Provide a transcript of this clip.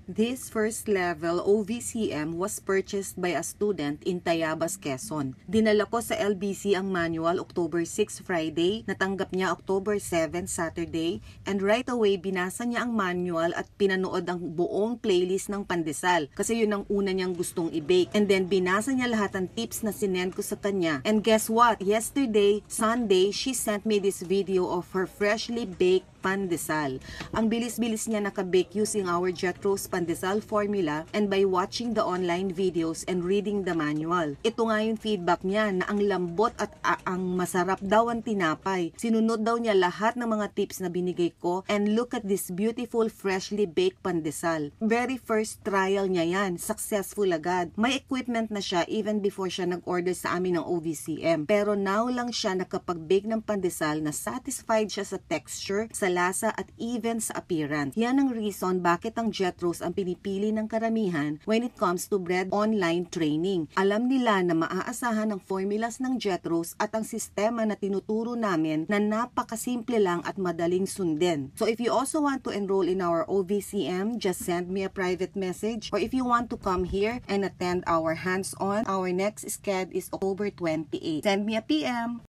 This first level OVCM was purchased by a student in Tayabas, Quezon. Dinala ko sa LBC ang manual October 6 Friday, natanggap niya October 7 Saturday, and right away binasa niya ang manual at pinanood ang buong playlist ng pandesal kasi yun ang una niyang gustong i-bake. And then binasa niya lahat ng tips na sinend ko sa kanya. And guess what? Yesterday, Sunday, she sent me this video of her freshly baked pandesal. Ang bilis-bilis niya nakabake using our Jetro's pandesal formula and by watching the online videos and reading the manual. Ito nga yung feedback niya na ang lambot at ang masarap daw ang tinapay. Sinunod daw niya lahat ng mga tips na binigay ko and look at this beautiful freshly baked pandesal. Very first trial niya yan. Successful agad. May equipment na siya even before siya nag-order sa amin ng OVCM. Pero now lang siya nakapag-bake ng pandesal na satisfied siya sa texture, sa lasa at even sa appearance. Yan ang reason bakit ang Jetro's ang pinipili ng karamihan when it comes to bread online training. Alam nila na maaasahan ang formulas ng Jetro's at ang sistema na tinuturo namin na napakasimple lang at madaling sundin. So if you also want to enroll in our OVCM, just send me a private message, or if you want to come here and attend our hands-on, our next schedule is October 28. Send me a PM.